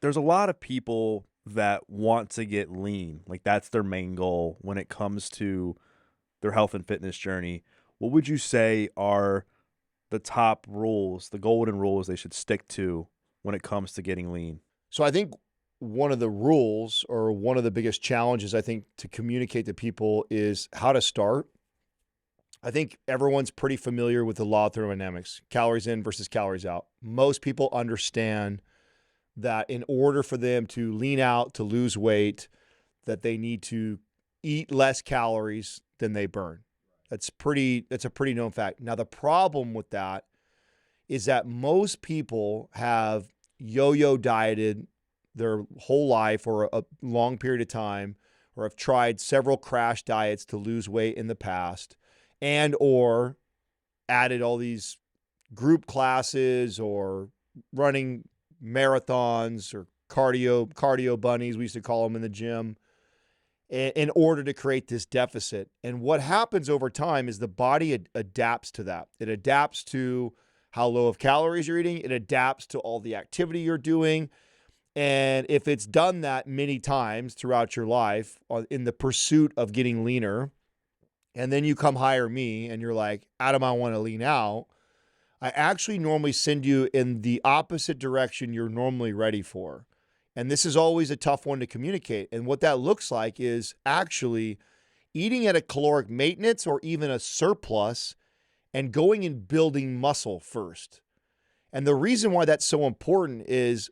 There's a lot of people that want to get lean. Like that's their main goal when it comes to their health and fitness journey. What would you say are the top rules, the golden rules they should stick to when it comes to getting lean? So I think one of the rules or one of the biggest challenges I think to communicate to people is how to start. I think everyone's pretty familiar with the law of thermodynamics, calories in versus calories out. Most people understand that in order for them to lean out, to lose weight, that they need to eat less calories than they burn. That's a pretty known fact. Now the problem with that is that most people have yo-yo dieted their whole life or a long period of time, or have tried several crash diets to lose weight in the past, and or added all these group classes or running marathons or cardio bunnies, we used to call them in the gym, in order to create this deficit. And what happens over time is the body adapts to that. It adapts to how low of calories you're eating. It adapts to all the activity you're doing. And if it's done that many times throughout your life in the pursuit of getting leaner, and then you come hire me and you're like, Adam, I want to lean out, I actually normally send you in the opposite direction you're normally ready for. And this is always a tough one to communicate. And what that looks like is actually eating at a caloric maintenance or even a surplus and going and building muscle first. And the reason why that's so important is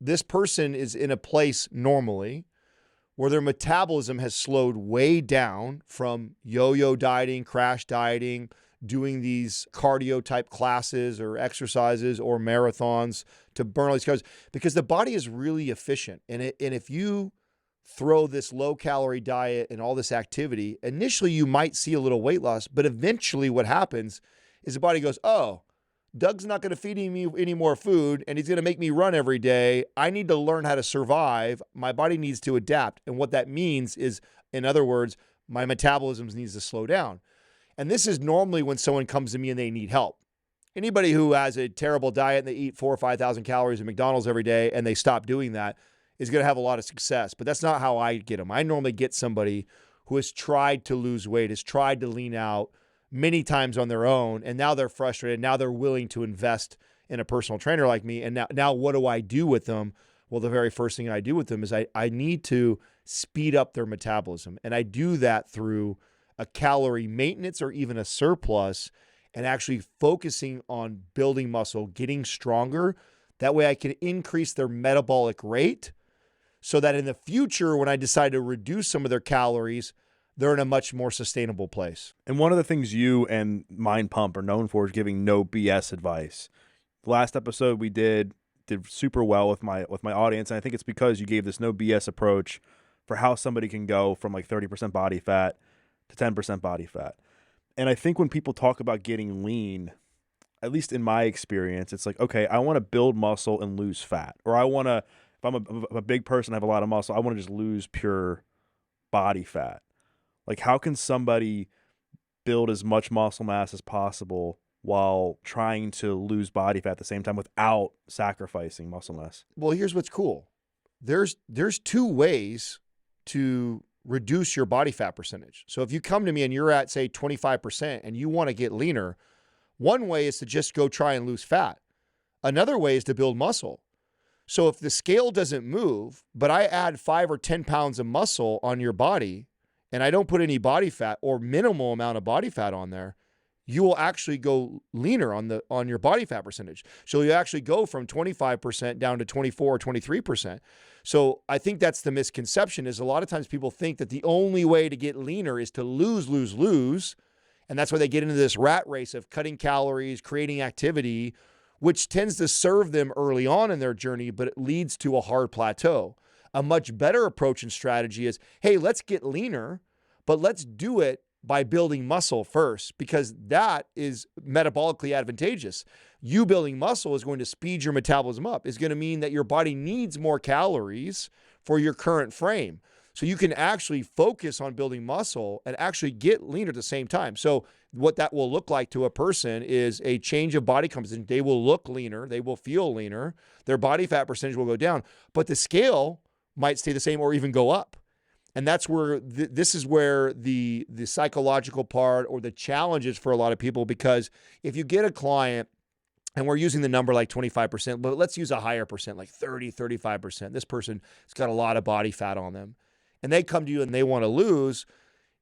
this person is in a place normally where their metabolism has slowed way down from yo-yo dieting, crash dieting, doing these cardio type classes or exercises or marathons to burn all these calories, because the body is really efficient. And if you throw this low calorie diet and all this activity, initially you might see a little weight loss, but eventually what happens is the body goes, oh, Doug's not going to feed me any more food and he's going to make me run every day. I need to learn how to survive. My body needs to adapt. And what that means is, in other words, my metabolism needs to slow down. And this is normally when someone comes to me and they need help. Anybody who has a terrible diet and they eat 4,000 or 5,000 calories at McDonald's every day and they stop doing that is going to have a lot of success. But that's not how I get them. I normally get somebody who has tried to lose weight, has tried to lean out many times on their own, and now they're frustrated. Now they're willing to invest in a personal trainer like me. And now what do I do with them? Well, the very first thing I do with them is I need to speed up their metabolism. And I do that through a calorie maintenance or even a surplus, and actually focusing on building muscle, getting stronger. That way I can increase their metabolic rate so that in the future, when I decide to reduce some of their calories, they're in a much more sustainable place. And one of the things you and Mind Pump are known for is giving no BS advice. The last episode we did super well with my audience, and I think it's because you gave this no BS approach for how somebody can go from like 30% body fat to 10% body fat. And I think when people talk about getting lean, at least in my experience, it's like, okay, I want to build muscle and lose fat. Or I want to, if I'm a big person, I have a lot of muscle, I want to just lose pure body fat. Like, how can somebody build as much muscle mass as possible while trying to lose body fat at the same time without sacrificing muscle mass? Well, here's what's cool. There's two ways to reduce your body fat percentage. So if you come to me and you're at, say, 25% and you want to get leaner, one way is to just go try and lose fat. Another way is to build muscle. So if the scale doesn't move, but I add 5 or 10 pounds of muscle on your body and I don't put any body fat or minimal amount of body fat on there, you will actually go leaner on your body fat percentage. So you actually go from 25% down to 24 or 23%. So I think that's the misconception, is a lot of times people think that the only way to get leaner is to lose. And that's why they get into this rat race of cutting calories, creating activity, which tends to serve them early on in their journey, but it leads to a hard plateau. A much better approach and strategy is, hey, let's get leaner, but let's do it by building muscle first, because that is metabolically advantageous. You building muscle is going to speed your metabolism up. It's going to mean that your body needs more calories for your current frame. So you can actually focus on building muscle and actually get leaner at the same time. So what that will look like to a person is a change of body composition. They will look leaner. They will feel leaner. Their body fat percentage will go down, but the scale might stay the same or even go up. And that's where this is where the psychological part or the challenge is for a lot of people, because if you get a client, and we're using the number like 25%, but let's use a higher percent, like 30, 35%. This person has got a lot of body fat on them. And they come to you and they want to lose.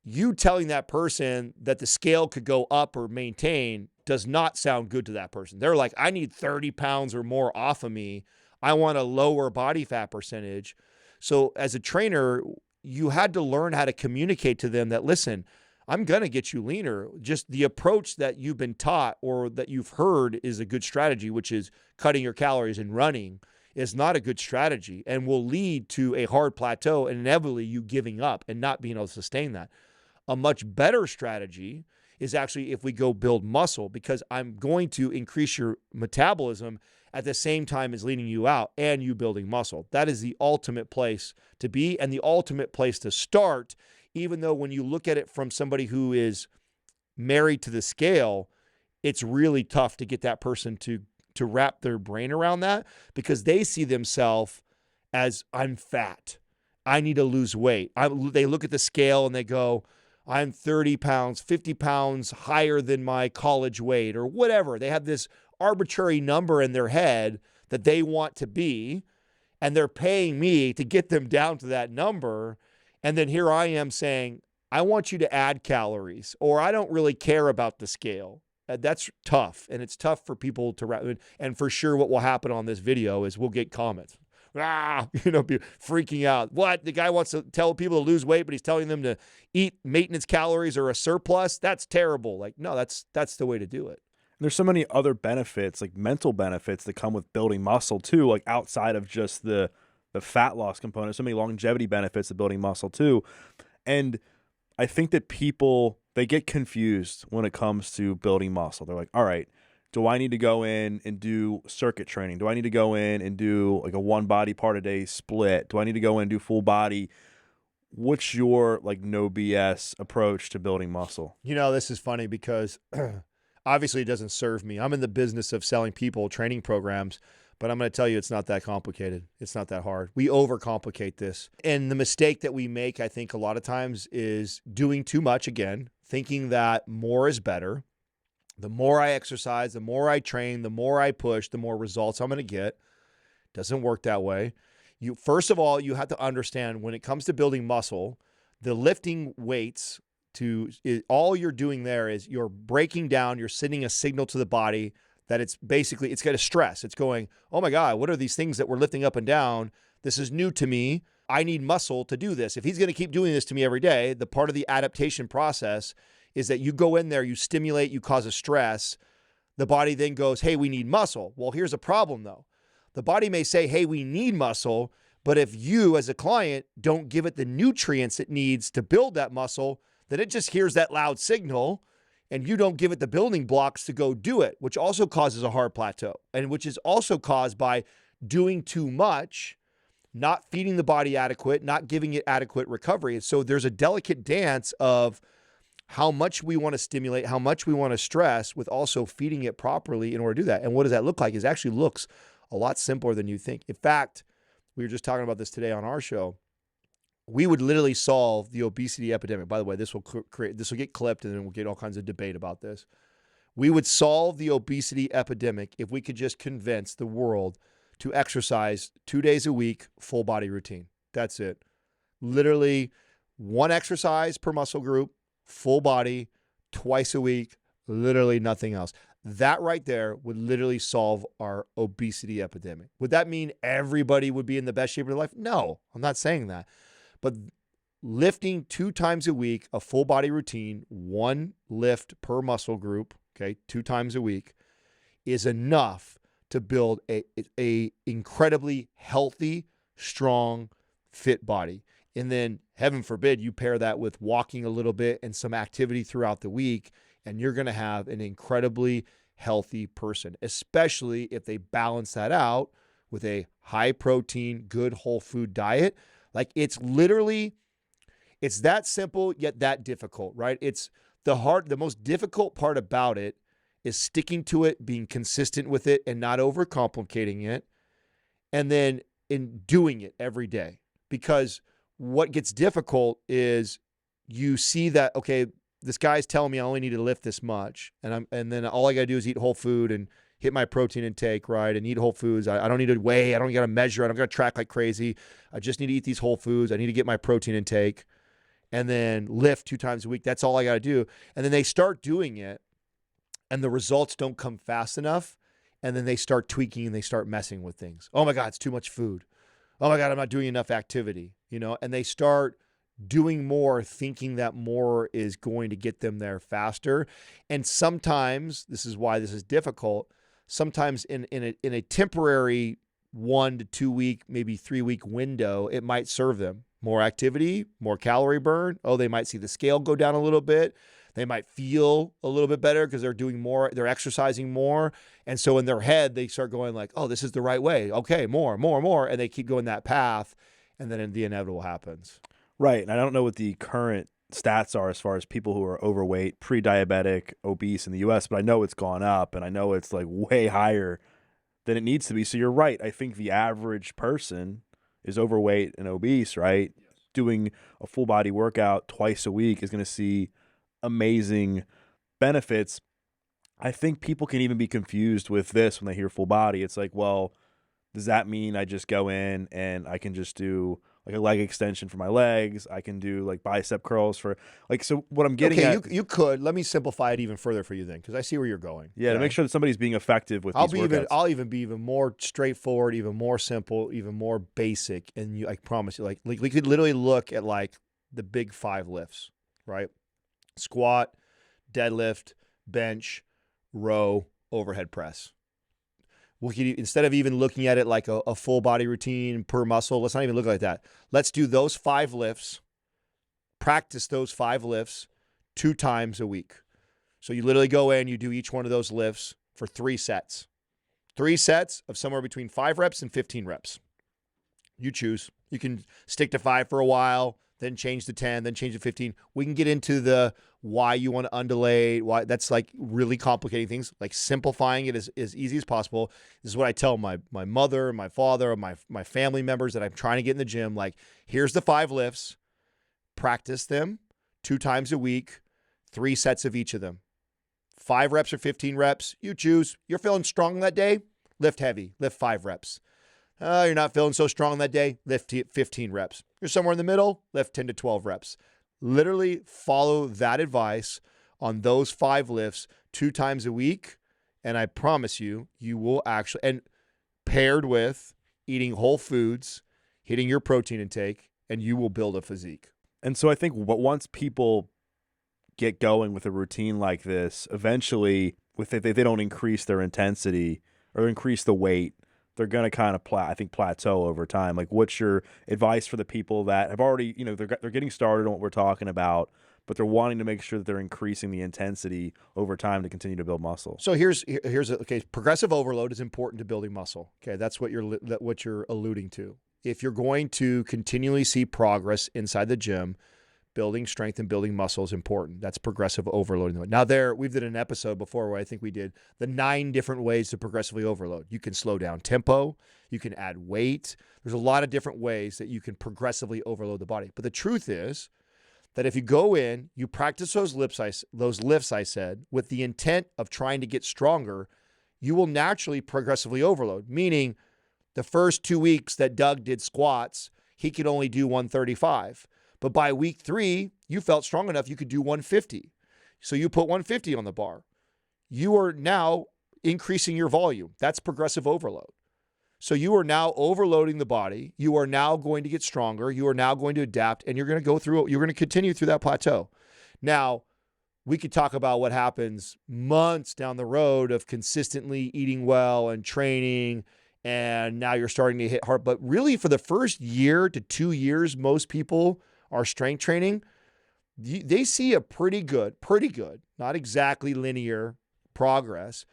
You telling that person that the scale could go up or maintain does not sound good to that person. They're like, I need 30 pounds or more off of me. I want a lower body fat percentage. So as a trainer, you had to learn how to communicate to them that, listen, I'm going to get you leaner. Just the approach that you've been taught or that you've heard is a good strategy, which is cutting your calories and running, is not a good strategy and will lead to a hard plateau and inevitably you giving up and not being able to sustain that. A much better strategy is actually if we go build muscle, because I'm going to increase your metabolism at the same time as leaning you out and you building muscle. That is the ultimate place to be and the ultimate place to start, even though when you look at it from somebody who is married to the scale, it's really tough to get that person to wrap their brain around that, because they see themselves as, I'm fat. I need to lose weight. They look at the scale and they go, I'm 30 pounds, 50 pounds higher than my college weight or whatever. They have this arbitrary number in their head that they want to be, and they're paying me to get them down to that number. And then here I am saying, I want you to add calories, or I don't really care about the scale. That's tough. And it's tough for people to wrap. And for sure, what will happen on this video is we'll get comments. Be freaking out. What? The guy wants to tell people to lose weight, but he's telling them to eat maintenance calories or a surplus? That's terrible. Like, no, that's the way to do it. There's so many other benefits, like mental benefits that come with building muscle too, like outside of just the fat loss component. So many longevity benefits of building muscle too. And I think that people, they get confused when it comes to building muscle. They're like, all right, do I need to go in and do circuit training? Do I need to go in and do like a one body part a day split? Do I need to go in and do full body? What's your like no BS approach to building muscle? This is funny because obviously it doesn't serve me. I'm in the business of selling people training programs, but I'm going to tell you it's not that complicated. It's not that hard. We overcomplicate this. And the mistake that we make, I think a lot of times, is doing too much again, thinking that more is better. The more I exercise, the more I train, the more I push, the more results I'm going to get. Doesn't work that way. First of all, you have to understand when it comes to building muscle, the lifting weights, all you're doing there is you're breaking down, you're sending a signal to the body that it's got a stress. It's going, oh my God, what are these things that we're lifting up and down? This is new to me. I need muscle to do this. If he's going to keep doing this to me every day, the part of the adaptation process is that you go in there, you stimulate, you cause a stress. The body then goes, hey, we need muscle. Well, here's a problem though. The body may say, hey, we need muscle, but if you as a client don't give it the nutrients it needs to build that muscle, then it just hears that loud signal and you don't give it the building blocks to go do it, which also causes a hard plateau, and which is also caused by doing too much, not feeding the body adequate, not giving it adequate recovery. And so there's a delicate dance of how much we want to stimulate, how much we want to stress, with also feeding it properly in order to do that. And what does that look like? It actually looks a lot simpler than you think. In fact, we were just talking about this today on our show. We would literally solve the obesity epidemic. By the way, this will get clipped and then we'll get all kinds of debate about this. We would solve the obesity epidemic if we could just convince the world to exercise 2 days a week, full body routine. That's it. Literally one exercise per muscle group, full body, twice a week, literally nothing else. That right there would literally solve our obesity epidemic. Would that mean everybody would be in the best shape of their life? No, I'm not saying that. But lifting 2 times a week, a full body routine, one lift per muscle group, okay, 2 times a week, is enough to build a incredibly healthy, strong, fit body. And then, heaven forbid, you pair that with walking a little bit and some activity throughout the week, and you're going to have an incredibly healthy person, especially if they balance that out with a high protein, good whole food diet. Like, it's literally It's that simple, yet that difficult, right? It's the most difficult part about it is sticking to it, being consistent with it, and not overcomplicating it, and then in doing it every day. Because what gets difficult is you see that, okay, this guy's telling me I only need to lift this much, and then all I got to do is eat whole food and hit my protein intake, right, and eat whole foods. I don't need to weigh. I don't got to measure. I don't got to track like crazy. I just need to eat these whole foods. I need to get my protein intake and then lift 2 times a week. That's all I got to do. And then they start doing it, and the results don't come fast enough, and then they start tweaking and they start messing with things. Oh my God, it's too much food. Oh my God, I'm not doing enough activity, and they start doing more, thinking that more is going to get them there faster. And sometimes, this is why this is difficult, sometimes in a temporary 1 to 2 week, maybe 3 week window, it might serve them. More activity, more calorie burn. Oh, they might see the scale go down a little bit. They might feel a little bit better because they're doing more, they're exercising more. And so in their head, they start going like, oh, this is the right way. Okay, more. And they keep going that path. And then the inevitable happens. Right. And I don't know what the current stats are as far as people who are overweight, pre-diabetic, obese in the US, but I know it's gone up, and I know it's like way higher than it needs to be. So you're right. I think the average person is overweight and obese, right? Yes. Doing a full body workout twice a week is going to see amazing benefits. I think people can even be confused with this when they hear full body. It's like, well, does that mean I just go in and I can just do like a leg extension for my legs? I can do like bicep curls for like, so what I'm getting at. You could, let me simplify it even further for you then, because I see where you're going. Yeah, to make sure that somebody's being effective with these workouts. I'll even be even more straightforward, even more simple, even more basic. And I promise you, like we could literally look at like the big 5 lifts, right? Squat, deadlift, bench, row, overhead press. Instead of even looking at it like a full body routine per muscle, let's not even look like that. Let's do those 5 lifts, practice those 5 lifts 2 times a week. So you literally go in, you do each one of those lifts for 3 sets. 3 sets of somewhere between 5 reps and 15 reps. You choose. You can stick to 5 for a while, then change to 10, then change to 15. We can get into the why you want to undulate, why that's like really complicating things, like simplifying it as easy as possible. This is what I tell my mother, my father, my family members that I'm trying to get in the gym. Like, here's the 5 lifts, practice them 2 times a week, 3 sets of each of them. 5 reps or 15 reps, you choose. You're feeling strong that day, lift heavy, lift 5 reps. You're not feeling so strong that day, lift 15 reps. You're somewhere in the middle, lift 10 to 12 reps. Literally follow that advice on those 5 lifts 2 times a week, and I promise you, you will actually, and paired with eating whole foods, hitting your protein intake, and you will build a physique. And so I think once people get going with a routine like this, eventually, if they don't increase their intensity or increase the weight, they're going to kind of plateau over time. Like, what's your advice for the people that have already, they're getting started on what we're talking about, but they're wanting to make sure that they're increasing the intensity over time to continue to build muscle? So okay, progressive overload is important to building muscle. Okay, that's what you're alluding to. If you're going to continually see progress inside the gym, building strength and building muscle is important. That's progressive overloading. Now we've did an episode before where I think we did the 9 different ways to progressively overload. You can slow down tempo. You can add weight. There's a lot of different ways that you can progressively overload the body. But the truth is that if you go in, you practice those lifts I said, with the intent of trying to get stronger, you will naturally progressively overload. Meaning the first 2 weeks that Doug did squats, he could only do 135. But by week 3, you felt strong enough you could do 150. So you put 150 on the bar. You are now increasing your volume. That's progressive overload. So you are now overloading the body. You are now going to get stronger. You are now going to adapt, and you're going to continue through that plateau. Now, we could talk about what happens months down the road of consistently eating well and training, and now you're starting to hit hard. But really, for the first year to 2 years, most people are strength training. They see a pretty good, not exactly linear progress,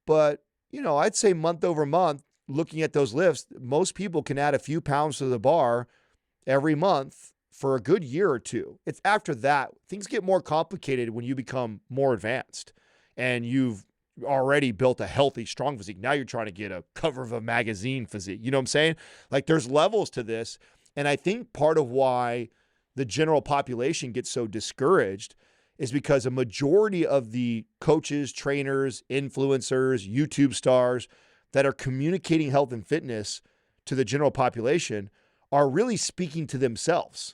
but I'd say month over month, looking at those lifts, most people can add a few pounds to the bar every month for a good year or two. It's after that, things get more complicated when you become more advanced and you've already built a healthy, strong physique. Now you're trying to get a cover of a magazine physique. You know what I'm saying? Like there's levels to this. And I think part of why the general population gets so discouraged is because a majority of the coaches, trainers, influencers, YouTube stars that are communicating health and fitness to the general population are really speaking to themselves.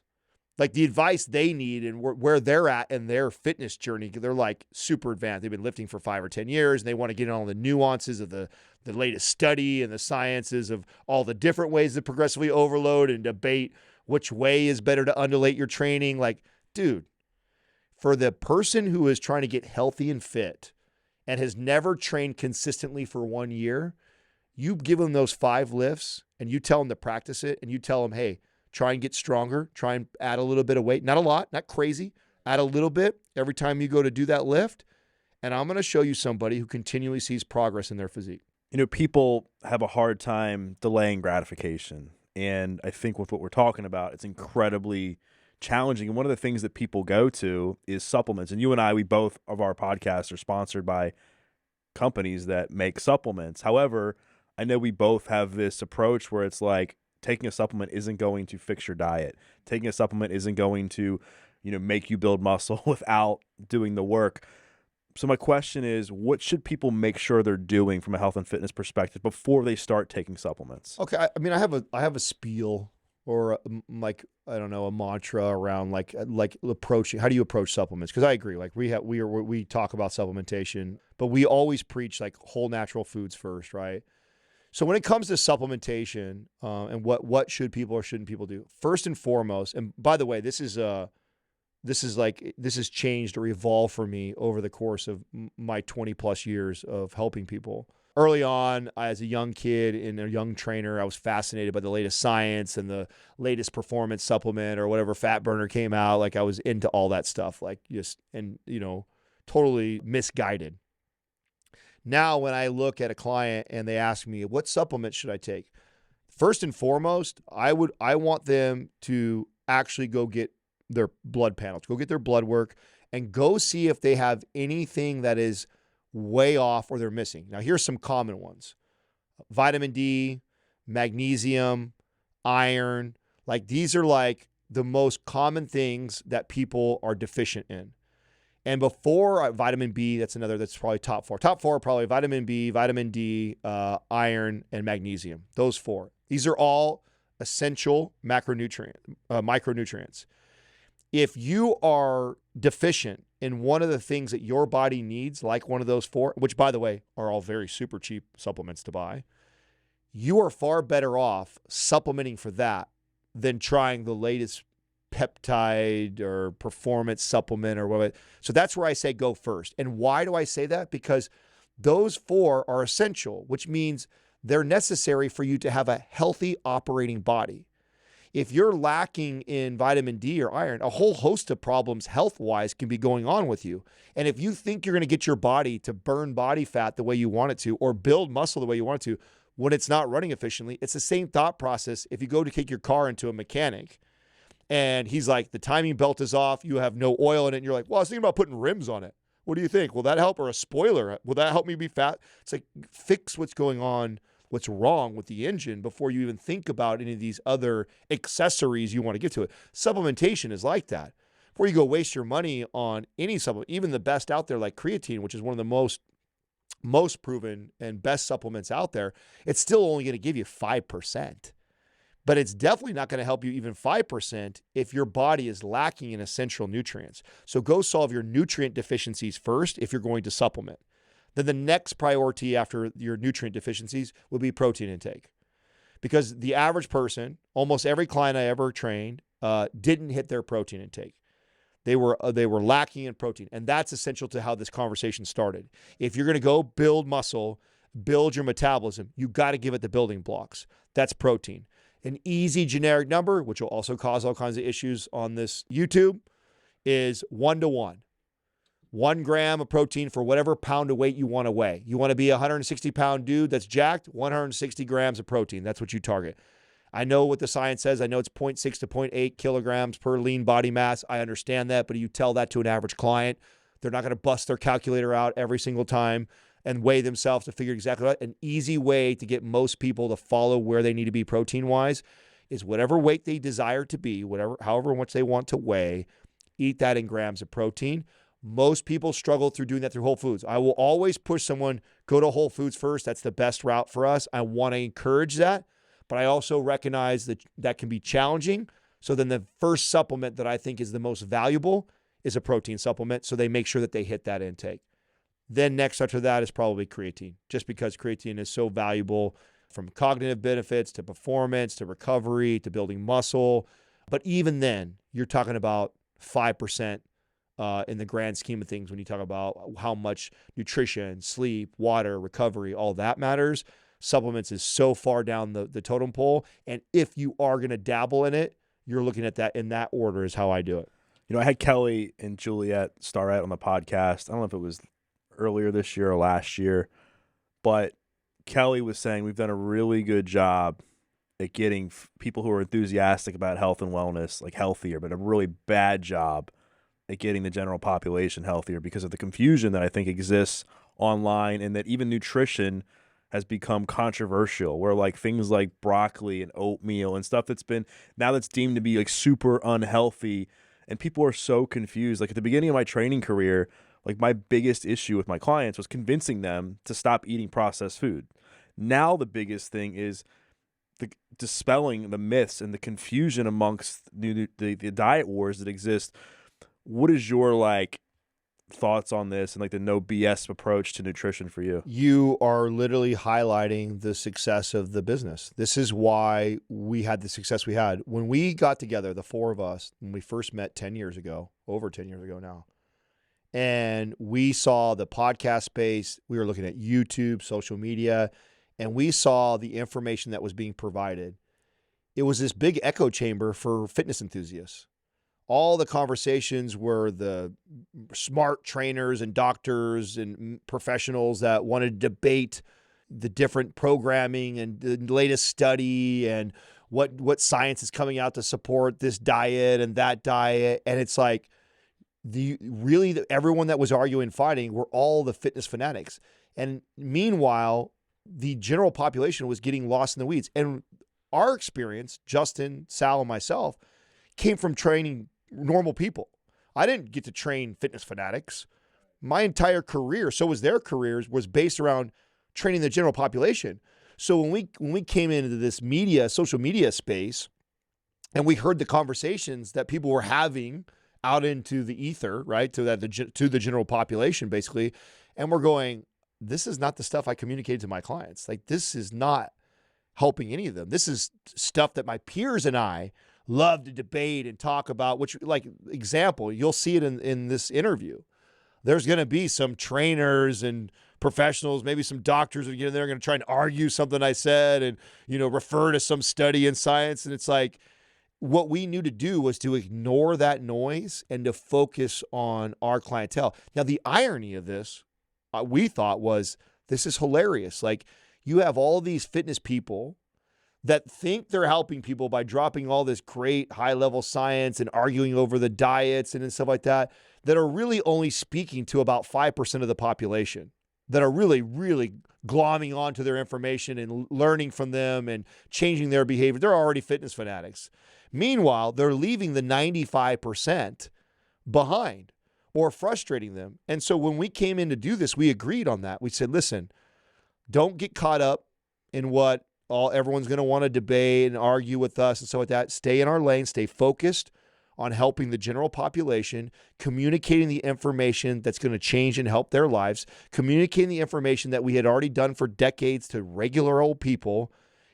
Like the advice they need and where they're at in their fitness journey, they're like super advanced. They've been lifting for 5 or 10 years and they want to get in all the nuances of the latest study and the sciences of all the different ways to progressively overload and debate which way is better to undulate your training. Like, dude, for the person who is trying to get healthy and fit and has never trained consistently for 1 year, you give them those 5 lifts and you tell them to practice it and you tell them, hey, try and get stronger, try and add a little bit of weight. Not a lot, not crazy. Add a little bit every time you go to do that lift. And I'm going to show you somebody who continually sees progress in their physique. You know, people have a hard time delaying gratification. And I think with what we're talking about, it's incredibly challenging. And one of the things that people go to is supplements. And you and I, we both of our podcasts are sponsored by companies that make supplements. However, I know we both have this approach where it's like, taking a supplement isn't going to fix your diet. Taking a supplement isn't going to, make you build muscle without doing the work. So my question is, what should people make sure they're doing from a health and fitness perspective before they start taking supplements? Okay, I have a spiel or a mantra around like approaching. How do you approach supplements? Because I agree, like we talk about supplementation, but we always preach like whole natural foods first, right? So when it comes to supplementation and what should people or shouldn't people do, first and foremost, and by the way, this has changed or evolved for me over the course of my 20 plus years of helping people. Early on, as a young kid and a young trainer, I was fascinated by the latest science and the latest performance supplement or whatever fat burner came out. Like I was into all that stuff, totally misguided. Now, when I look at a client and they ask me, what supplement should I take? First and foremost, I want them to actually go get their blood panels, go get their blood work and go see if they have anything that is way off or they're missing. Now, here's some common ones. Vitamin D, magnesium, iron. Like these are like the most common things that people are deficient in. And before vitamin B, that's probably top 4. Top 4 are probably vitamin B, vitamin D, iron, and magnesium. Those 4. These are all essential micronutrients. If you are deficient in one of the things that your body needs, like one of those 4, which by the way, are all very super cheap supplements to buy, you are far better off supplementing for that than trying the latest peptide or performance supplement or whatever. So that's where I say go first. And why do I say that? Because those 4 are essential, which means they're necessary for you to have a healthy operating body. If you're lacking in vitamin D or iron, a whole host of problems health-wise can be going on with you. And if you think you're going to get your body to burn body fat the way you want it to or build muscle the way you want it to when it's not running efficiently, it's the same thought process if you go to take your car into a mechanic and he's like, the timing belt is off, you have no oil in it, and you're like, well, I was thinking about putting rims on it. What do you think? Will that help? Or a spoiler? Will that help me be fat? It's like, fix what's going on, what's wrong with the engine before you even think about any of these other accessories you want to get to it. Supplementation is like that. Before you go waste your money on any supplement, even the best out there like creatine, which is one of the most proven and best supplements out there, it's still only going to give you 5%. But it's definitely not going to help you even 5% if your body is lacking in essential nutrients. So go solve your nutrient deficiencies first if you're going to supplement. Then the next priority after your nutrient deficiencies would be protein intake. Because the average person, almost every client I ever trained, didn't hit their protein intake. They were lacking in protein. And that's essential to how this conversation started. If you're going to go build muscle, build your metabolism, you got to give it the building blocks. That's protein. An easy generic number, which will also cause all kinds of issues on this YouTube, is 1-to-1. 1 gram of protein for whatever pound of weight you want to weigh. You want to be a 160-pound dude that's jacked, 160 grams of protein. That's what you target. I know what the science says. I know it's 0.6 to 0.8 kilograms per lean body mass. I understand that, but you tell that to an average client, they're not going to bust their calculator out every single time and weigh themselves to figure exactly what. An easy way to get most people to follow where they need to be protein-wise is whatever weight they desire to be, however much they want to weigh, eat that in grams of protein. Most people struggle through doing that through Whole Foods. I will always push someone, go to Whole Foods first. That's the best route for us. I want to encourage that, but I also recognize that that can be challenging. So then the first supplement that I think is the most valuable is a protein supplement. So they make sure that they hit that intake. Then next after that is probably creatine, just because creatine is so valuable from cognitive benefits to performance to recovery to building muscle. But even then, you're talking about 5% in the grand scheme of things when you talk about how much nutrition, sleep, water, recovery, all that matters. Supplements is so far down the totem pole. And if you are going to dabble in it, you're looking at that in that order is how I do it. You know, I had Kelly and Juliet Starrett on the podcast. I don't know if it was earlier this year or last year, but Kelly was saying we've done a really good job at getting people who are enthusiastic about health and wellness like healthier, but a really bad job at getting the general population healthier because of the confusion that I think exists online, and that even nutrition has become controversial, where like things like broccoli and oatmeal and stuff that's deemed to be like super unhealthy, and people are so confused. Like at the beginning of my training career, like my biggest issue with my clients was convincing them to stop eating processed food. Now the biggest thing is dispelling the myths and the confusion amongst the diet wars that exist. What is your like thoughts on this and like the no BS approach to nutrition for you? You are literally highlighting the success of the business. This is why we had the success we had. When we got together, the four of us, when we first met 10 years ago, over 10 years ago now, and we saw the podcast space, we were looking at YouTube, social media, and we saw the information that was being provided. It was this big echo chamber for fitness enthusiasts. All the conversations were the smart trainers and doctors and professionals that wanted to debate the different programming and the latest study and what science is coming out to support this diet and that diet. And it's like everyone that was arguing and fighting were all the fitness fanatics. And meanwhile, the general population was getting lost in the weeds. And our experience, Justin, Sal, and myself, came from training normal people. I didn't get to train fitness fanatics. My entire career, so was their careers, was based around training the general population. So when we came into this social media space, and we heard the conversations that people were having out into the ether, right, to the general population, basically, and we're going, this is not the stuff I communicated to my clients. Like, this is not helping any of them. This is stuff that my peers and I love to debate and talk about, which, like, example, you'll see it in this interview. There's going to be some trainers and professionals, maybe some doctors, they're going to try and argue something I said and, refer to some study in science. And it's like, what we knew to do was to ignore that noise and to focus on our clientele. Now, the irony of this, we thought, was this is hilarious. Like, you have all these fitness people that think they're helping people by dropping all this great high-level science and arguing over the diets and stuff like that are really only speaking to about 5% of the population, that are really, really glomming onto their information and learning from them and changing their behavior. They're already fitness fanatics. Meanwhile, they're leaving the 95% behind or frustrating them. And so when we came in to do this, we agreed on that. We said, listen, don't get caught up in what everyone's going to want to debate and argue with us and stuff like that. Stay in our lane, stay focused on helping the general population, communicating the information that's going to change and help their lives, communicating the information that we had already done for decades to regular old people,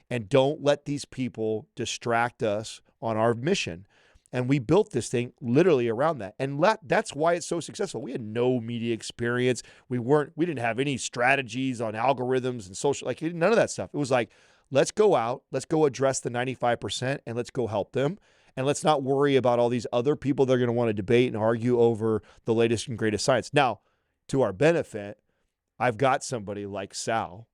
and don't let these people distract us on our mission. And we built this thing literally around that. And that's why it's so successful. We had no media experience. We didn't have any strategies on algorithms and social, like none of that stuff. It was like, let's go out, let's go address the 95%, and let's go help them. And let's not worry about all these other people that are going to want to debate and argue over the latest and greatest science. Now, to our benefit, I've got somebody like Sal,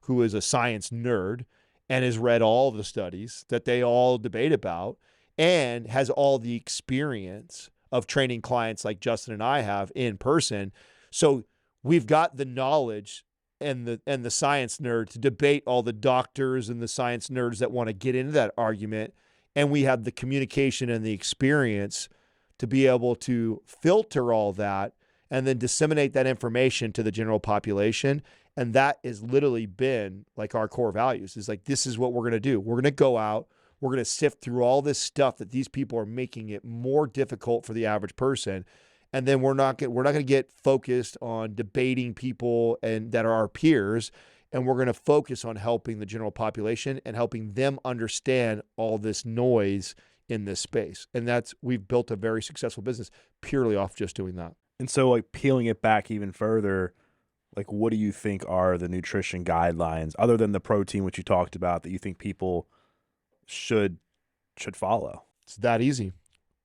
who is a science nerd, and has read all the studies that they all debate about and has all the experience of training clients like Justin and I have in person. So we've got the knowledge and the science nerd to debate all the doctors and the science nerds that want to get into that argument. And we have the communication and the experience to be able to filter all that and then disseminate that information to the general population. And that has literally been like our core values. Is like, this is what we're going to do. We're going to go out. We're going to sift through all this stuff that these people are making it more difficult for the average person. And then we're not going to get focused on debating people and that are our peers. And we're going to focus on helping the general population and helping them understand all this noise in this space. And we've built a very successful business purely off just doing that. And so, like, peeling it back even further, like, what do you think are the nutrition guidelines, other than the protein, which you talked about, that you think people should follow? It's that easy.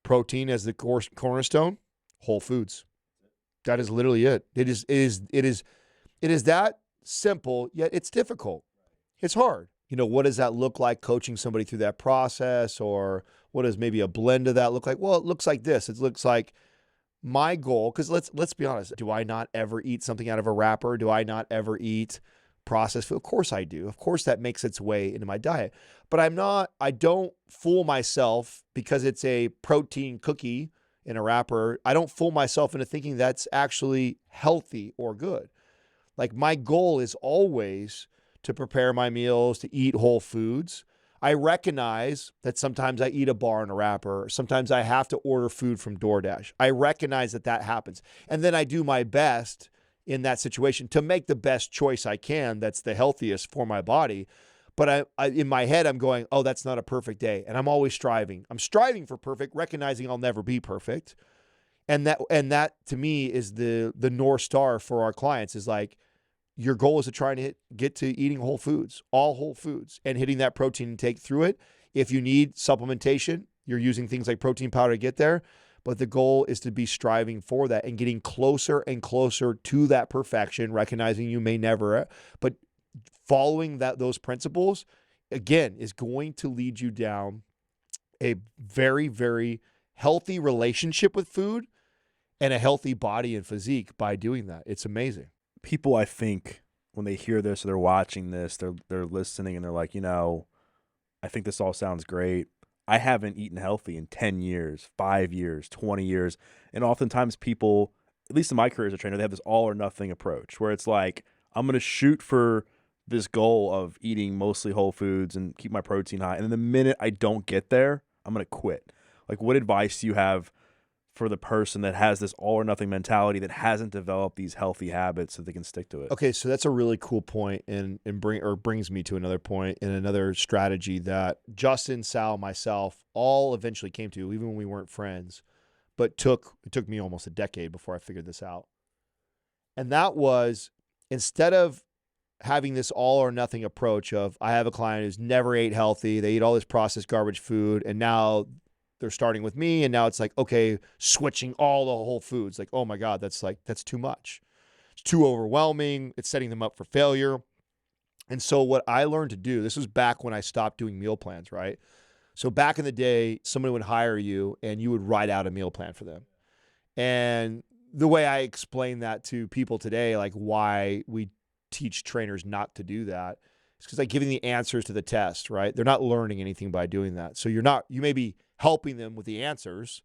Protein as the cornerstone, whole foods. That is literally it. It is that simple, yet it's difficult. It's hard. What does that look like, coaching somebody through that process? Or what does maybe a blend of that look like? Well, it looks like this. It looks like my goal, because let's be honest, do I not ever eat something out of a wrapper? Do I not ever eat processed food? Of course I do. Of course that makes its way into my diet. But I don't fool myself because it's a protein cookie in a wrapper. I don't fool myself into thinking that's actually healthy or good. Like, my goal is always to prepare my meals, to eat whole foods. I recognize that sometimes I eat a bar in a wrapper. Sometimes I have to order food from DoorDash. I recognize that happens. And then I do my best in that situation to make the best choice I can that's the healthiest for my body. But I in my head, I'm going, oh, that's not a perfect day. And I'm always striving. I'm striving for perfect, recognizing I'll never be perfect. And that to me is the North Star for our clients, is like, your goal is to try and get to eating whole foods, all whole foods, and hitting that protein intake through it. If you need supplementation, you're using things like protein powder to get there. But the goal is to be striving for that and getting closer and closer to that perfection, recognizing you may never, but following those principles, again, is going to lead you down a very, very healthy relationship with food and a healthy body and physique by doing that. It's amazing. People, I think, when they hear this or they're watching this, they're listening and they're like, I think this all sounds great. I haven't eaten healthy in 10 years, 5 years, 20 years. And oftentimes people, at least in my career as a trainer, they have this all or nothing approach where it's like, I'm going to shoot for this goal of eating mostly whole foods and keep my protein high. And then the minute I don't get there, I'm going to quit. Like, what advice do you have for the person that has this all or nothing mentality, that hasn't developed these healthy habits so they can stick to it? Okay, so that's a really cool point, and brings me to another point and another strategy that Justin, Sal, myself all eventually came to, even when we weren't friends. But it took me almost a decade before I figured this out. And that was, instead of having this all or nothing approach of, I have a client who's never ate healthy, they eat all this processed garbage food, and now they're starting with me, and now it's like, okay, switching all the whole foods. Like, oh my God, that's too much. It's too overwhelming. It's setting them up for failure. And so what I learned to do, this was back when I stopped doing meal plans, right? So back in the day, somebody would hire you and you would write out a meal plan for them. And the way I explain that to people today, like why we teach trainers not to do that, is because like giving the answers to the test, right? They're not learning anything by doing that. So you may be helping them with the answers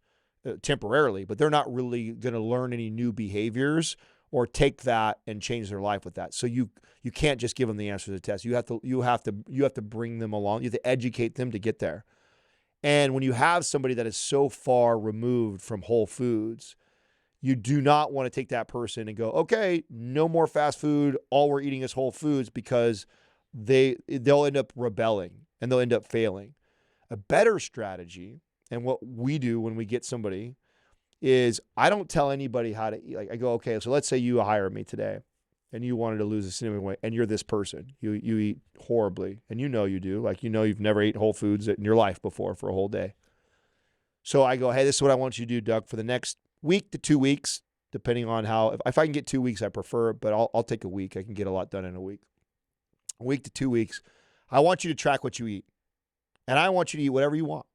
temporarily, but they're not really going to learn any new behaviors or take that and change their life with that. So you can't just give them the answer to the test. You have to bring them along. You have to educate them to get there. And when you have somebody that is so far removed from whole foods, you do not want to take that person and go, okay, no more fast food. All we're eating is whole foods, because they'll end up rebelling and they'll end up failing. A better strategy, and what we do when we get somebody, is I don't tell anybody how to eat. Like, I go, okay, so let's say you hire me today and you wanted to lose a significant weight, and you're this person. You eat horribly, and you do. Like, you've never ate whole foods in your life before for a whole day. So I go, hey, this is what I want you to do, Doug, for the next week to 2 weeks, depending on how. If I can get 2 weeks, I prefer it, but I'll take a week. I can get a lot done in a week. A week to 2 weeks, I want you to track what you eat. And I want you to eat whatever you want.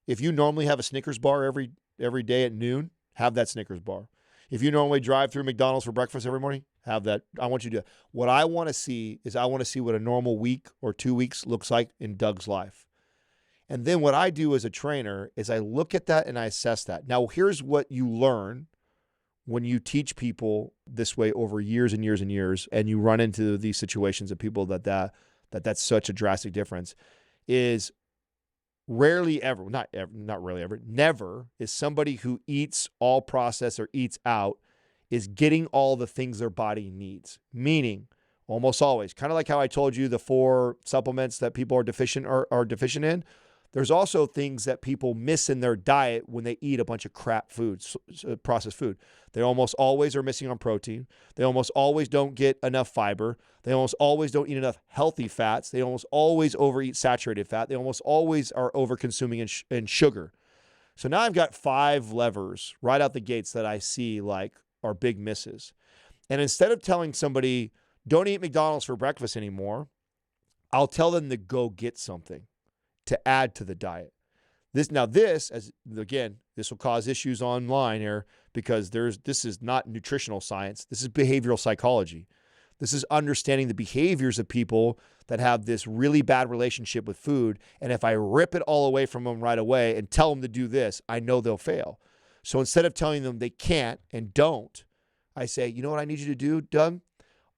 If you normally have a Snickers bar every day at noon, have that Snickers bar. If you normally drive through McDonald's for breakfast every morning, have that. I want you to do that. What I want to see is I want to see what a normal week or 2 weeks looks like in Doug's life. And then what I do as a trainer is I look at that and I assess that. Now, here's what you learn when you teach people this way over years and years and years, and you run into these situations of people that's such a drastic difference, is rarely ever, not rarely ever, never is somebody who eats all processed or eats out is getting all the things their body needs. Meaning, almost always, kind of like how I told you the 4 supplements that people are deficient in. There's also things that people miss in their diet when they eat a bunch of crap foods, processed food. They almost always are missing on protein. They almost always don't get enough fiber. They almost always don't eat enough healthy fats. They almost always overeat saturated fat. They almost always are over-consuming in sugar. So now I've got 5 levers right out the gates that I see like are big misses. And instead of telling somebody, don't eat McDonald's for breakfast anymore, I'll tell them to go get something to add to the diet. This will cause issues online here because this is not nutritional science. This is behavioral psychology. This is understanding the behaviors of people that have this really bad relationship with food. And if I rip it all away from them right away and tell them to do this, I know they'll fail. So instead of telling them they can't and don't, I say, you know what I need you to do, Doug?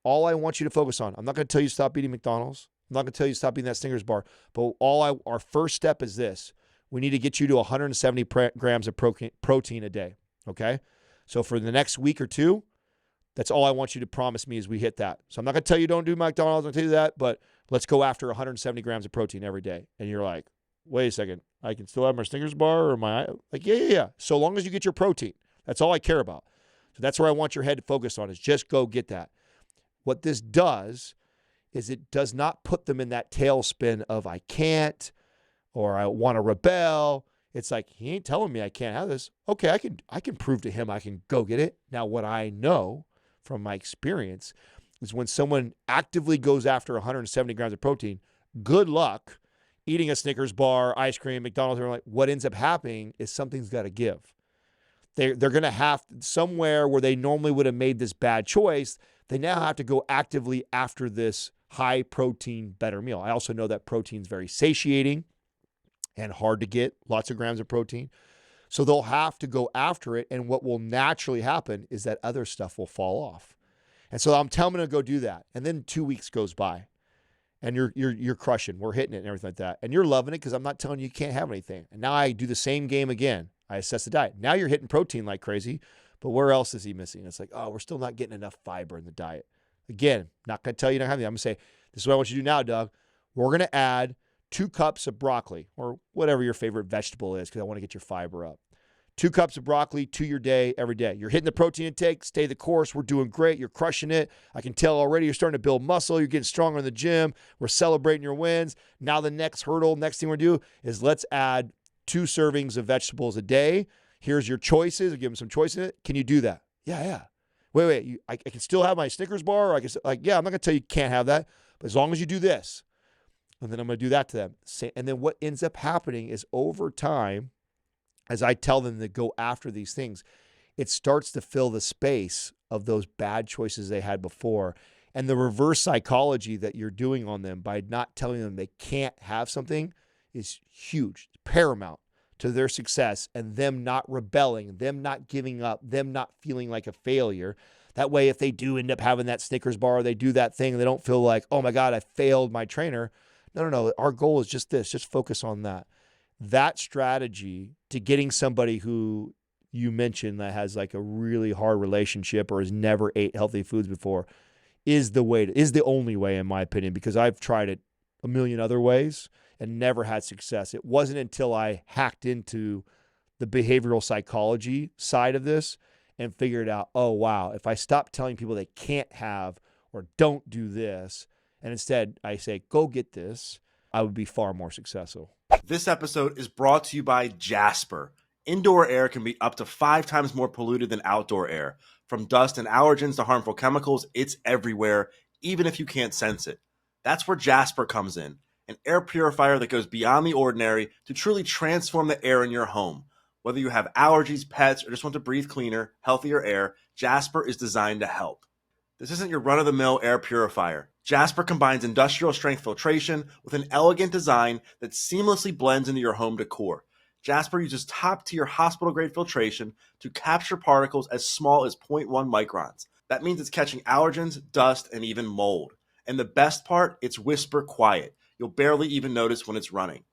All I want you to focus on, I'm not going to tell you to stop eating McDonald's. I'm not going to tell you to stop eating that Snickers bar, but our first step is this. We need to get you to 170 grams of protein a day, okay? So for the next week or 2, that's all I want you to promise me is we hit that. So I'm not going to tell you don't do McDonald's, I'm going to tell you that, but let's go after 170 grams of protein every day. And you're like, wait a second, I can still have my Snickers bar or my, like, yeah. So long as you get your protein, that's all I care about. So that's where I want your head to focus on is just go get that. What this does is it does not put them in that tailspin of I can't or I want to rebel. It's like, he ain't telling me I can't have this. Okay, I can prove to him I can go get it. Now, what I know from my experience is when someone actively goes after 170 grams of protein, good luck eating a Snickers bar, ice cream, McDonald's. Like, what ends up happening is something's got to give. They're going to have somewhere where they normally would have made this bad choice, they now have to go actively after this high protein, better meal. I also know that protein is very satiating and hard to get, lots of grams of protein. So they'll have to go after it. And what will naturally happen is that other stuff will fall off. And so I'm telling them to go do that. And then 2 weeks goes by and you're crushing, we're hitting it and everything like that. And you're loving it because I'm not telling you can't have anything. And now I do the same game again. I assess the diet. Now you're hitting protein like crazy, but where else is he missing? It's like, oh, we're still not getting enough fiber in the diet. Again, not going to tell you not having it. I'm going to say, this is what I want you to do now, Doug. We're going to add 2 cups of broccoli or whatever your favorite vegetable is because I want to get your fiber up. 2 cups of broccoli to your day every day. You're hitting the protein intake, stay the course. We're doing great. You're crushing it. I can tell already you're starting to build muscle. You're getting stronger in the gym. We're celebrating your wins. Now the next thing we're going to do is let's add 2 servings of vegetables a day. Here's your choices. I give them some choice in it. Can you do that? Yeah. Wait. I can still have my Snickers bar. Or I can, I'm not going to tell you can't have that, but as long as you do this, and then I'm going to do that to them. And then what ends up happening is over time, as I tell them to go after these things, it starts to fill the space of those bad choices they had before. And the reverse psychology that you're doing on them by not telling them they can't have something is huge, paramount to their success and them not rebelling, them not giving up, them not feeling like a failure. That way, if they do end up having that Snickers bar, they do that thing, they don't feel like, oh my God, I failed my trainer. No. Our goal is just this, just focus on that. That strategy to getting somebody who you mentioned that has like a really hard relationship or has never ate healthy foods before is the only way, in my opinion, because I've tried it a million other ways and never had success. It wasn't until I hacked into the behavioral psychology side of this and figured out, oh, wow, if I stop telling people they can't have or don't do this, and instead I say, go get this, I would be far more successful. This episode is brought to you by Jasper. Indoor air can be up to 5 times more polluted than outdoor air. From dust and allergens to harmful chemicals, it's everywhere, even if you can't sense it. That's where Jasper comes in. an air purifier that goes beyond the ordinary to truly transform the air in your home. Whether you have allergies, pets, or just want to breathe cleaner, healthier air, Jasper is designed to help. This isn't your run-of-the-mill air purifier. Jasper combines industrial-strength filtration with an elegant design that seamlessly blends into your home decor. Jasper uses top-tier hospital-grade filtration to capture particles as small as 0.1 microns. That means it's catching allergens, dust, and even mold. And the best part, it's whisper quiet. You'll barely even notice when it's running.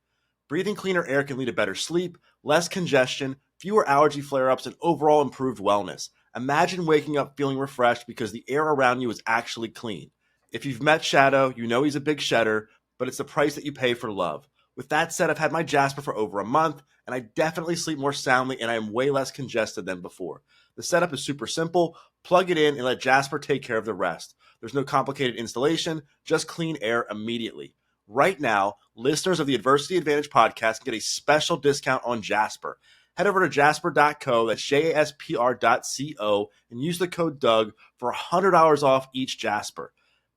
Breathing cleaner air can lead to better sleep, less congestion, fewer allergy flare-ups, and overall improved wellness. Imagine waking up feeling refreshed because the air around you is actually clean. If you've met Shadow, you know he's a big shedder, but it's the price that you pay for love. With that said, I've had my Jasper for over a month, and I definitely sleep more soundly, and I am way less congested than before. The setup is super simple. Plug it in and let Jasper take care of the rest. There's no complicated installation, just clean air immediately. Right now, listeners of the Adversity Advantage podcast can get a special discount on Jasper. Head over to jasper.co, that's jaspr.co, and use the code Doug for $100 off each Jasper.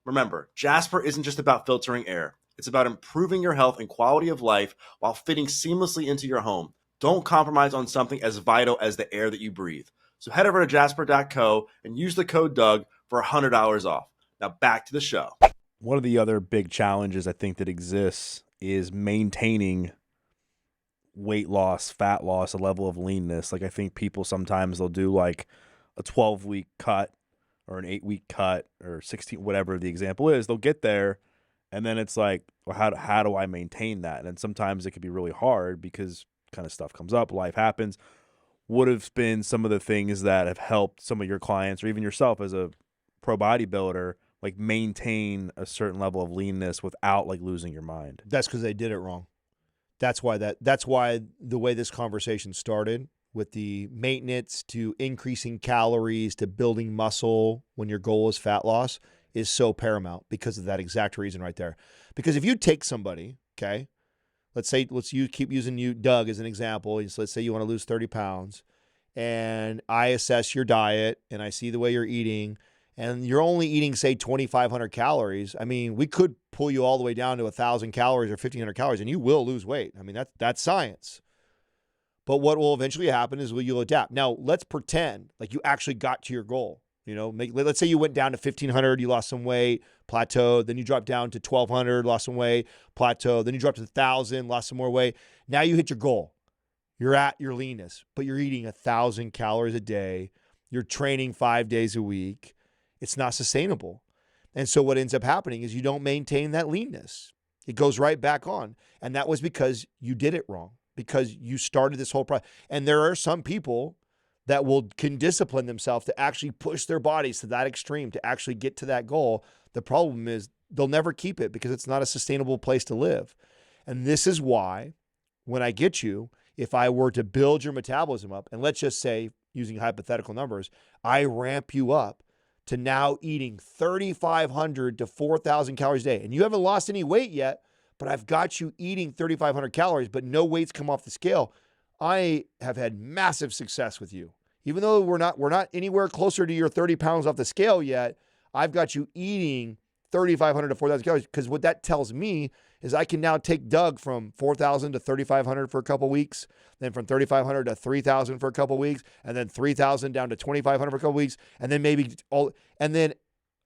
Remember, Jasper isn't just about filtering air. It's about improving your health and quality of life while fitting seamlessly into your home. Don't compromise on something as vital as the air that you breathe. So head over to jasper.co and use the code Doug for $100 off. Now back to the show. One of the other big challenges I think that exists is maintaining weight loss, fat loss, a level of leanness. Like I think people sometimes they'll do like a 12-week cut or an 8-week cut or 16, whatever the example is. They'll get there and then it's like, well, how do I maintain that? And sometimes it can be really hard because kind of stuff comes up, life happens. What have been some of the things that have helped some of your clients or even yourself as a pro bodybuilder like maintain a certain level of leanness without like losing your mind? That's because they did it wrong. That's why the way this conversation started with the maintenance to increasing calories to building muscle when your goal is fat loss is so paramount because of that exact reason right there. Because if you take somebody, okay, let's keep using you, Doug, as an example. So let's say you want to lose 30 pounds and I assess your diet and I see the way you're eating and you're only eating, say, 2,500 calories. I mean, we could pull you all the way down to 1,000 calories or 1,500 calories and you will lose weight. I mean, that's science. But what will eventually happen is you'll adapt. Now, let's pretend like you actually got to your goal. You know, let's say you went down to 1,500, you lost some weight, plateaued, then you dropped down to 1,200, lost some weight, plateaued, then you dropped to 1,000, lost some more weight. Now you hit your goal. You're at your leanness, but you're eating 1,000 calories a day. You're training 5 days a week. It's not sustainable. And so what ends up happening is you don't maintain that leanness. It goes right back on. And that was because you did it wrong, because you started this whole process. And there are some people that can discipline themselves to actually push their bodies to that extreme, to actually get to that goal. The problem is they'll never keep it because it's not a sustainable place to live. And this is why when I get you, if I were to build your metabolism up, and let's just say, using hypothetical numbers, I ramp you up to now eating 3,500 to 4,000 calories a day. And you haven't lost any weight yet, but I've got you eating 3,500 calories, but no weight's come off the scale. I have had massive success with you. Even though we're not anywhere closer to your 30 pounds off the scale yet, I've got you eating 3,500 to 4,000 calories, because what that tells me is I can now take Doug from 4,000 to 3,500 for a couple weeks, then from 3,500 to 3,000 for a couple weeks, and then 3,000 down to 2,500 for a couple weeks, and then and then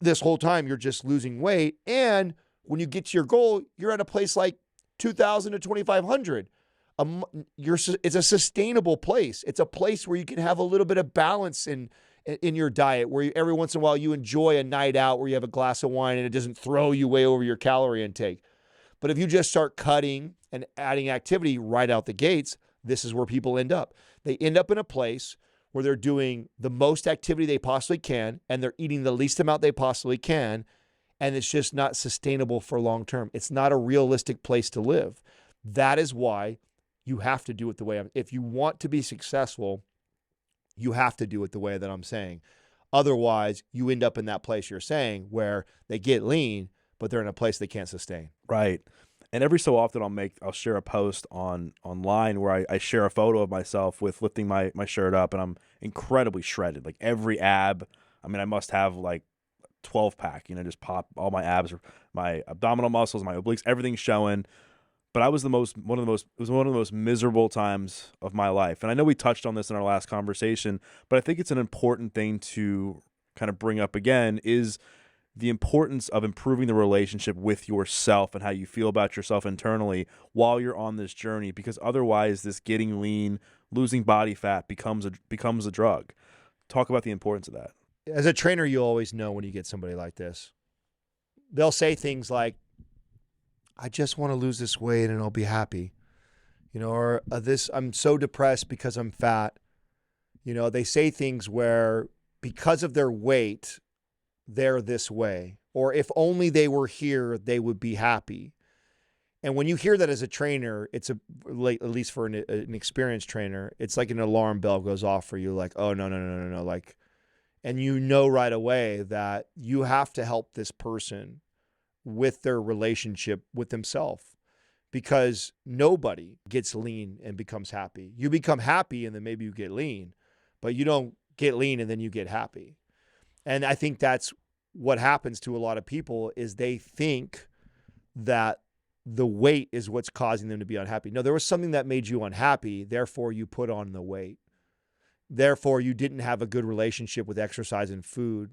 this whole time you're just losing weight. And when you get to your goal, you're at a place like 2,000 to 2,500. It's a sustainable place. It's a place where you can have a little bit of balance in your diet, where every once in a while you enjoy a night out where you have a glass of wine and it doesn't throw you way over your calorie intake. But if you just start cutting and adding activity right out the gates, this is where people end up. They end up in a place where they're doing the most activity they possibly can and they're eating the least amount they possibly can, and it's just not sustainable for long term. It's not a realistic place to live. That is why you have to do it the way if you want to be successful, you have to do it the way that I'm saying. Otherwise, you end up in that place you're saying where they get lean, but they're in a place they can't sustain. Right. And every so often I'll share a post online where I share a photo of myself with lifting my shirt up and I'm incredibly shredded. Like every ab, I mean, I must have like 12 pack, just pop all my abs, my abdominal muscles, my obliques, everything's showing. But it was one of the most miserable times of my life. And I know we touched on this in our last conversation, but I think it's an important thing to kind of bring up again, is the importance of improving the relationship with yourself and how you feel about yourself internally while you're on this journey, because otherwise this getting lean, losing body fat becomes a drug. Talk about the importance of that. As a trainer, you always know when you get somebody like this. They'll say things like, I just want to lose this weight and I'll be happy. Or I'm so depressed because I'm fat. They say things where because of their weight, they're this way. Or if only they were here, they would be happy. And when you hear that as a trainer, it's at least for an experienced trainer, it's like an alarm bell goes off for you, like, oh, no. Like, and right away that you have to help this person with their relationship with themselves, because nobody gets lean and becomes happy. You become happy and then maybe you get lean, but you don't get lean and then you get happy. And I think that's what happens to a lot of people, is they think that the weight is what's causing them to be unhappy. No, there was something that made you unhappy, therefore you put on the weight. Therefore you didn't have a good relationship with exercise and food.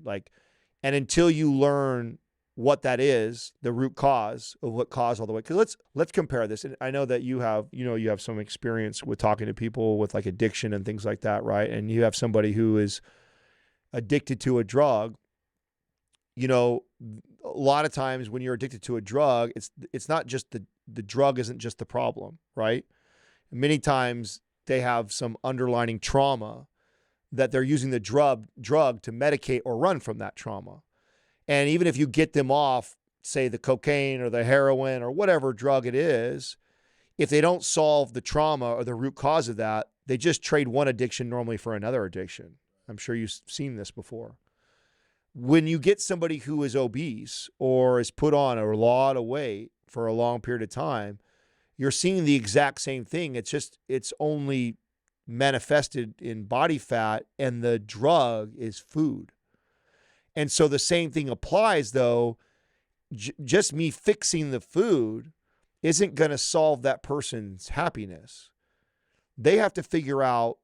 And until you learn what that is, the root cause of what caused all the weight. Because let's compare this. And I know that you have some experience with talking to people with like addiction and things like that, right? And you have somebody who is addicted to a drug. A lot of times when you're addicted to a drug, it's not just the drug isn't just the problem, right? Many times they have some underlying trauma that they're using the drug to medicate or run from that trauma. And even if you get them off, say the cocaine or the heroin or whatever drug it is, if they don't solve the trauma or the root cause of that, they just trade one addiction normally for another addiction. I'm sure you've seen this before. When you get somebody who is obese or is put on a lot of weight for a long period of time, you're seeing the exact same thing. It's only manifested in body fat, and the drug is food. And so the same thing applies, though. Just me fixing the food isn't going to solve that person's happiness. They have to figure out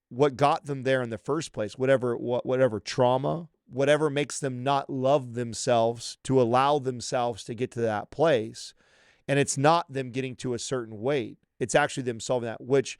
what got them there in the first place, whatever trauma, whatever makes them not love themselves to allow themselves to get to that place. And it's not them getting to a certain weight. It's actually them solving that, which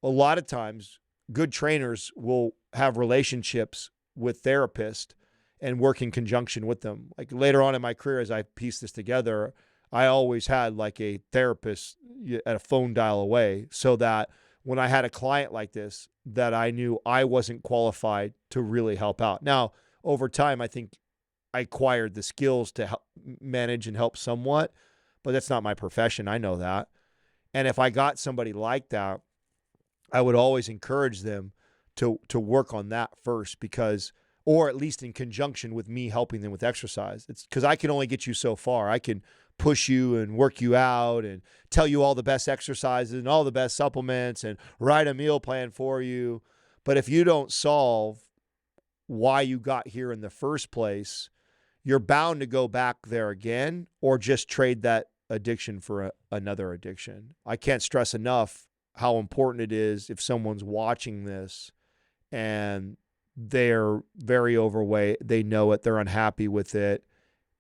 a lot of times good trainers will have relationships with therapists and work in conjunction with them. Like later on in my career, as I pieced this together, I always had like a therapist at a phone dial away, so that when I had a client like this, that I knew I wasn't qualified to really help out. Now, over time, I think I acquired the skills to help manage and help somewhat, but that's not my profession. I know that. And if I got somebody like that, I would always encourage them to work on that first, because, or at least in conjunction with me helping them with exercise. It's because I can only get you so far. I can push you and work you out and tell you all the best exercises and all the best supplements and write a meal plan for you. But if you don't solve why you got here in the first place, you're bound to go back there again, or just trade that addiction for another addiction. I can't stress enough how important it is if someone's watching this and they're very overweight, they know it, they're unhappy with it,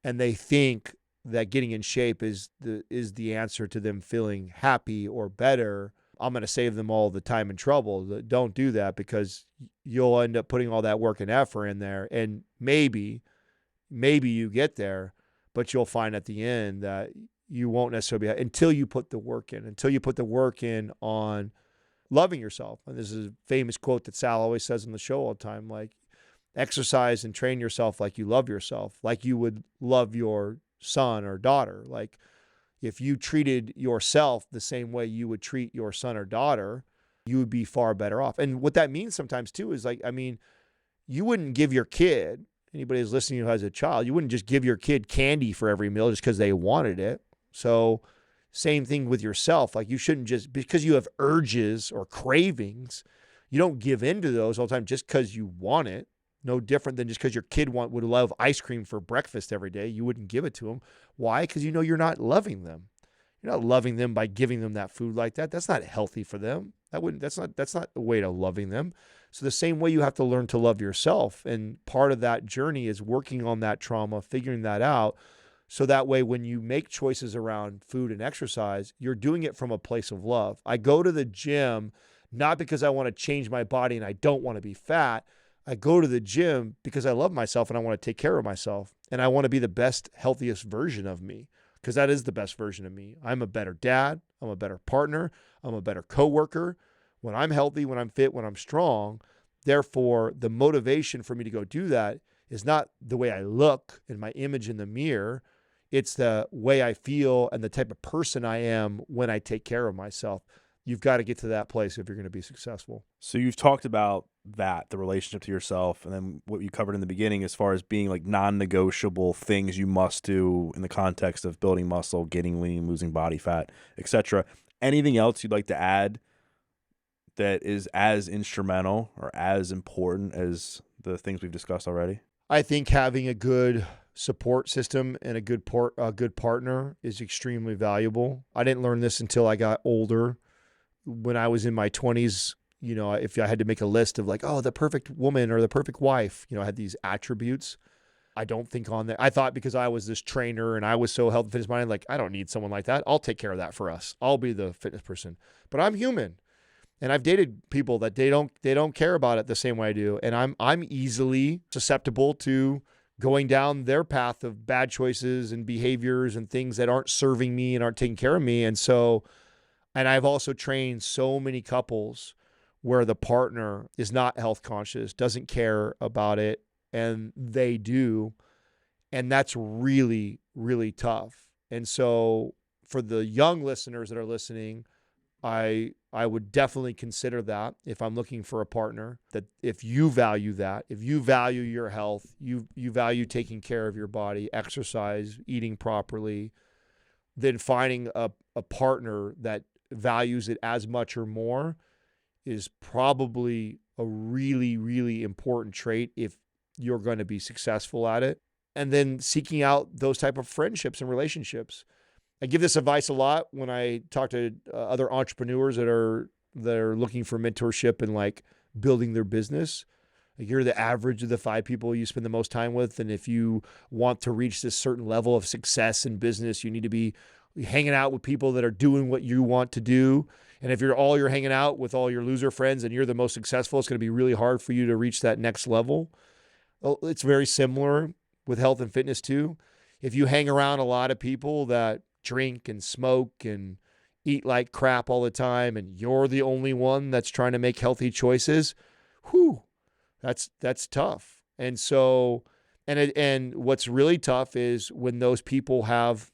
and they think that getting in shape is the answer to them feeling happy or better. I'm going to save them all the time and trouble. Don't do that, because you'll end up putting all that work and effort in there, and maybe you get there, but you'll find at the end that you won't necessarily be, until you put the work in on loving yourself. And this is a famous quote that Sal always says on the show all the time, like, exercise and train yourself like you love yourself, like you would love your son or daughter. Like, if you treated yourself the same way you would treat your son or daughter, you would be far better off. And what that means sometimes too is, like, I mean, you wouldn't give your kid, anybody who's listening who has a child, you wouldn't just give your kid candy for every meal just because they wanted it. So same thing with yourself. Like, you shouldn't just, because you have urges or cravings, you don't give in to those all the time just because you want it. No different than just because your kid would love ice cream for breakfast every day, you wouldn't give it to them. Why? Because you know you're not loving them. You're not loving them by giving them that food like that. That's not healthy for them. That's not a way to loving them. So the same way you have to learn to love yourself. And part of that journey is working on that trauma, figuring that out. So that way, when you make choices around food and exercise, you're doing it from a place of love. I go to the gym not because I want to change my body and I don't want to be fat. I go to the gym because I love myself and I want to take care of myself. And I want to be the best, healthiest version of me, because that is the best version of me. I'm a better dad. I'm a better partner. I'm a better coworker. When I'm healthy, when I'm fit, when I'm strong, therefore, the motivation for me to go do that is not the way I look and my image in the mirror. It's the way I feel and the type of person I am when I take care of myself. You've got to get to that place if you're going to be successful. So you've talked about that, the relationship to yourself, and then what you covered in the beginning as far as being like non-negotiable things you must do in the context of building muscle, getting lean, losing body fat, etc. Anything else you'd like to add that is as instrumental or as important as the things we've discussed already? I think having a good support system and a good partner is extremely valuable. I didn't learn this until I got older. When I was in my 20s, if I had to make a list of like, oh, the perfect woman or the perfect wife, I had these attributes. I don't think on that. I thought because I was this trainer and I was so health and fitness minded, like, I don't need someone like that. I'll take care of that for us. I'll be the fitness person. But I'm human. And I've dated people that they don't care about it the same way I do. And I'm easily susceptible to going down their path of bad choices and behaviors and things that aren't serving me and aren't taking care of me. And I've also trained so many couples where the partner is not health conscious, doesn't care about it, and they do. And that's really, really tough. And so for the young listeners that are listening, I would definitely consider that if I'm looking for a partner, that if you value that, if you value your health, you value taking care of your body, exercise, eating properly, then finding a partner that values it as much or more is probably a really, really important trait if you're going to be successful at it. And then seeking out those type of friendships and relationships. I give this advice a lot when I talk to other entrepreneurs that are looking for mentorship and like building their business. Like, you're the average of the 5 people you spend the most time with. And if you want to reach this certain level of success in business, you need to be hanging out with people that are doing what you want to do. And if you're hanging out with all your loser friends and you're the most successful, it's going to be really hard for you to reach that next level. It's very similar with health and fitness too. If you hang around a lot of people that drink and smoke and eat like crap all the time, and you're the only one that's trying to make healthy choices, that's tough. And so, and what's really tough is when those people have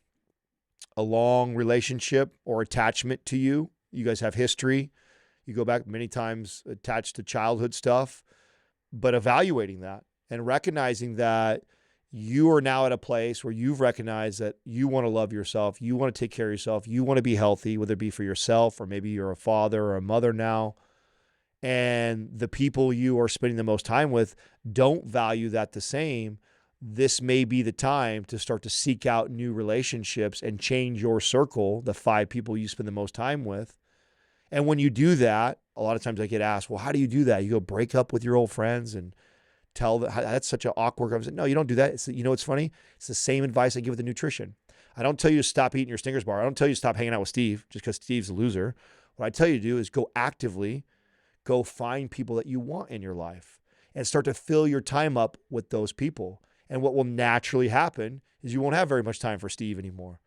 a long relationship or attachment to you. You guys have history. You go back many times attached to childhood stuff, but evaluating that and recognizing that you are now at a place where you've recognized that you want to love yourself, you want to take care of yourself, you want to be healthy, whether it be for yourself or maybe you're a father or a mother now, and the people you are spending the most time with don't value that the same. This may be the time to start to seek out new relationships and change your circle, the 5 people you spend the most time with. And when you do that, a lot of times I get asked, well, how do you do that? You go break up with your old friends and tell that that's such an awkward conversation. No, you don't do that. It's funny. It's the same advice I give with the nutrition. I don't tell you to stop eating your Snickers bar. I don't tell you to stop hanging out with Steve just because Steve's a loser. What I tell you to do is go find people that you want in your life and start to fill your time up with those people. And what will naturally happen is you won't have very much time for Steve anymore.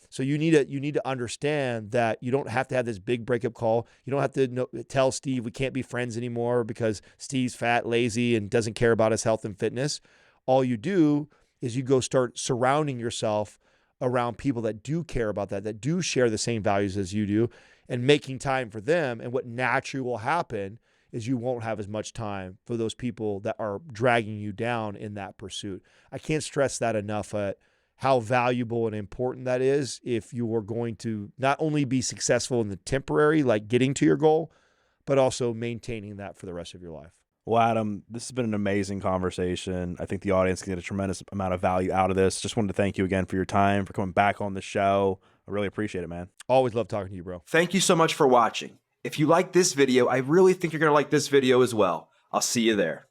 So you need to understand that you don't have to have this big breakup call. You don't have to tell Steve we can't be friends anymore because Steve's fat, lazy, and doesn't care about his health and fitness. All you do is you go start surrounding yourself around people that do care about that do share the same values as you do, and making time for them. And what naturally will happen is you won't have as much time for those people that are dragging you down in that pursuit. I can't stress that enough at how valuable and important that is if you are going to not only be successful in the temporary, like getting to your goal, but also maintaining that for the rest of your life. Well, Adam, this has been an amazing conversation. I think the audience can get a tremendous amount of value out of this. Just wanted to thank you again for your time, for coming back on the show. I really appreciate it, man. Always love talking to you, bro. Thank you so much for watching. If you like this video, I really think you're going to like this video as well. I'll see you there.